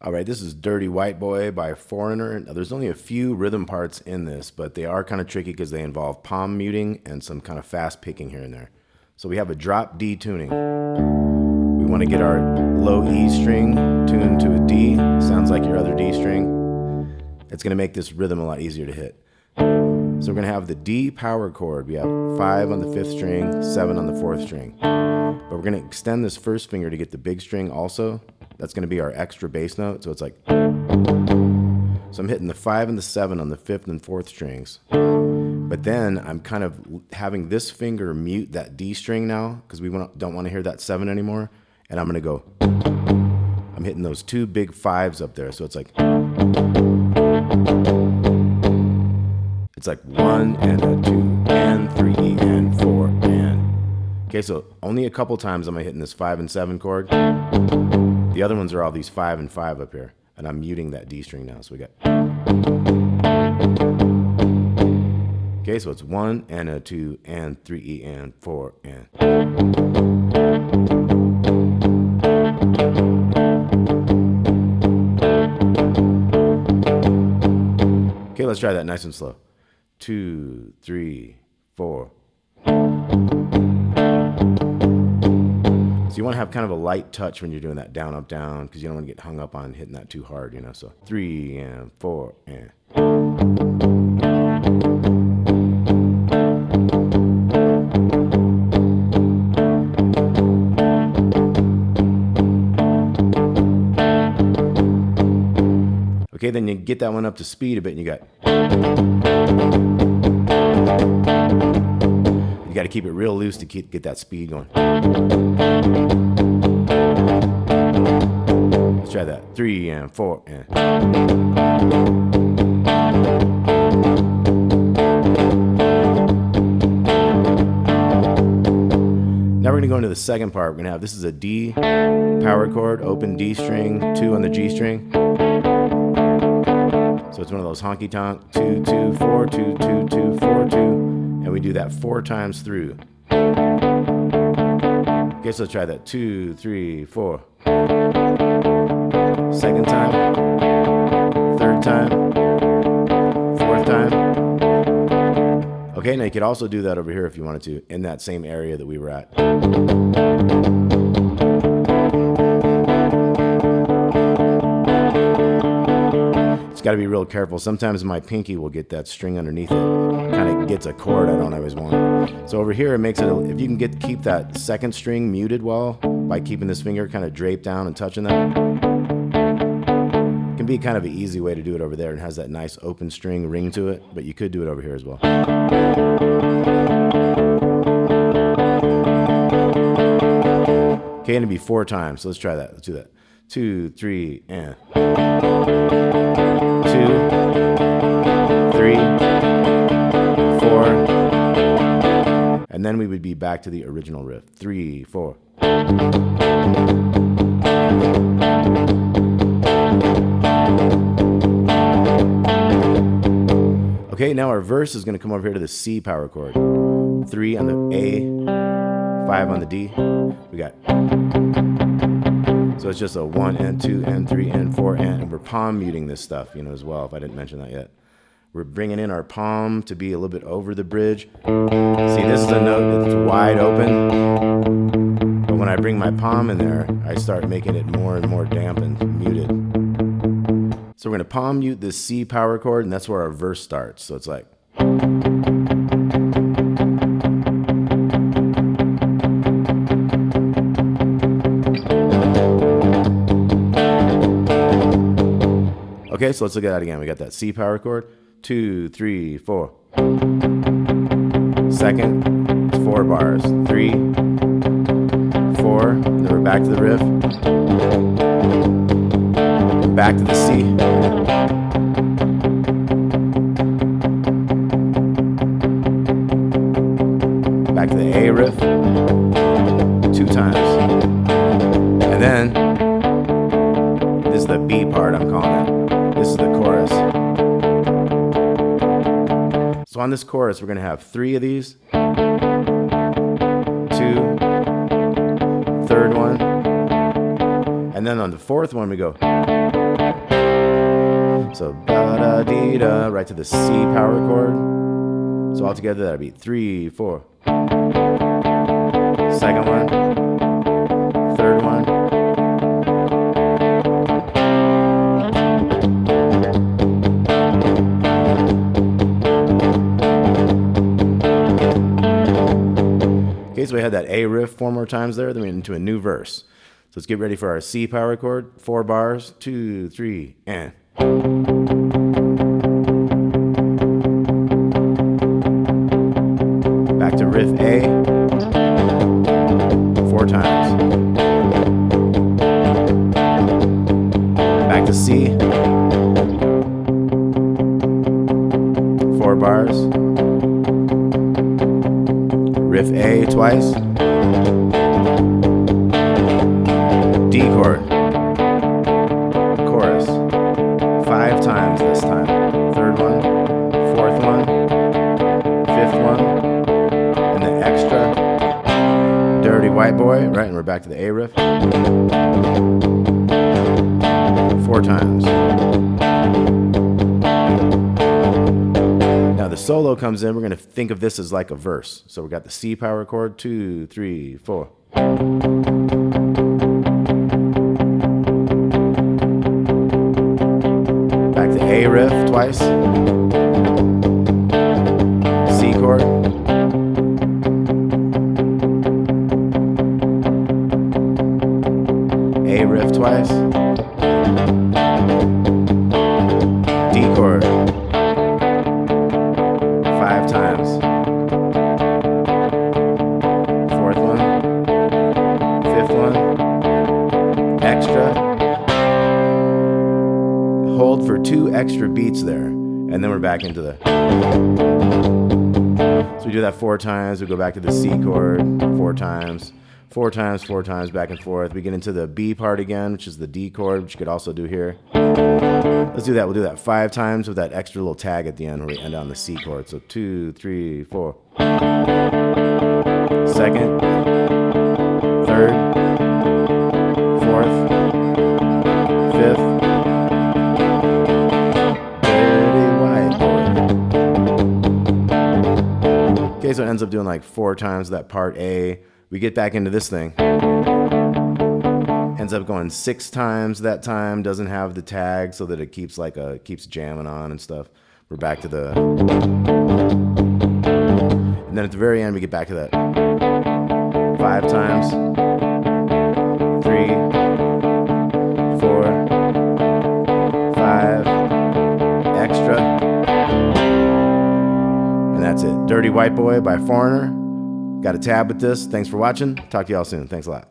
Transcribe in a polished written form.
All right, this is Dirty White Boy by Foreigner. Now, there's only a few rhythm parts in this, but they are kind of tricky because they involve palm muting and some kind of fast picking here and there. So we have a drop D tuning. We want to get our low E string tuned to a D. Sounds like your other D string. It's going to make this rhythm a lot easier to hit. So we're going to have the D power chord. We have 5 on the 5th string, 7 on the 4th string. But we're going to extend this first finger to get the big string also. That's going to be our extra bass note. So it's like, so I'm hitting the 5 and the 7 on the 5th and 4th strings. But then I'm kind of having this finger mute that D string now because we don't want to hear that 7 anymore. And I'm going to go, I'm hitting those 2 big 5s up there. So it's like 1 and a 2 and 3 and 4 and. Okay, so only a couple times am I hitting this 5 and 7 chord. The other ones are all these 5 and 5 up here. And I'm muting that D string now. So we got. Okay, so it's 1 and a 2 and 3 and 4 and. Okay, let's try that nice and slow. 2, 3, 4. So you want to have kind of a light touch when you're doing that down, up, down, because you don't want to get hung up on hitting that too hard, you know. So 3 and 4 and. Okay, then you get that one up to speed a bit and you got to keep it real loose to get that speed going. Let's try that. 3 and 4 and. Now we're going to go into the second part. We're going to have, this is a D power chord, open D string, 2 on the G string. So it's one of those honky tonk, 2, 2, 4, 2, 2, 2, 4, 2. And we do that 4 times through. Okay, so let's try that. 2, 3, 4. Second time. Third time. Fourth time. Okay, now you could also do that over here if you wanted to, in that same area that we were at. Got to be real careful. Sometimes my pinky will get that string underneath it. Kind of gets a chord I don't always want. So over here it makes it, if you can keep that second string muted well by keeping this finger kind of draped down and touching that, it can be kind of an easy way to do it over there and has that nice open string ring to it, but you could do it over here as well. Okay, and it'd be 4 times. So let's try that. Let's do that. 2, 3, and. 2, 3, 4, and then we would be back to the original riff. 3, 4. Okay, now our verse is going to come over here to the C power chord. 3 on the A, 5 on the D. We got. So it's just a 1 and 2 and 3 and 4 and we're palm muting this stuff, you know, as well, if I didn't mention that yet. We're bringing in our palm to be a little bit over the bridge. See, this is a note that's wide open. But when I bring my palm in there, I start making it more and more damp and muted. So we're going to palm mute this C power chord, and that's where our verse starts. So it's like. Okay, so let's look at that again. We got that C power chord. 2, 3, 4. Second, it's 4 bars. 3, 4. And then we're back to the riff. Back to the C. Back to the A riff. 2 times. And then, this is the B part I'm calling it. This is the chorus. So on this chorus, we're going to have 3 of these. 2, third one. And then on the 4th one, we go. So ba-da-dee-da, right to the C power chord. So all together that'll be 3, 4. Second one, third one. Okay, so we had that A riff 4 more times there, then we went into a new verse. So let's get ready for our C power chord. 4 bars, 2, 3, and. Back to riff A, 4 times. Back to C, 4 bars. Riff A twice. D chord. Chorus. 5 times this time. Third one, fourth one, fifth one, and the extra dirty white boy, right? And we're back to the A riff. 4 times. Now the solo comes in, we're going to think of this as like a verse. So we got the C power chord, 2, 3, 4. Back to A riff twice. C chord. A riff twice. D chord. 5 times. Fourth one. Fifth one. Extra. Hold for 2 extra beats there. And then we're back into the. So we do that 4 times. We go back to the C chord 4 times. 4 times, 4 times, back and forth. We get into the B part again, which is the D chord, which you could also do here. Let's do that. We'll do that 5 times with that extra little tag at the end where we end on the C chord. So 2, 3, 4. Second, third, fourth, fifth. Dirty white boy. Okay, so it ends up doing like 4 times that part A. We get back into this thing. Ends up going 6 times that time. Doesn't have the tag so that it keeps like keeps jamming on and stuff. We're back to the. And then at the very end we get back to that 5 times. 3, 4, 5. Extra. And that's it. Dirty White Boy by Foreigner. Got a tab with this. Thanks for watching. Talk to y'all soon. Thanks a lot.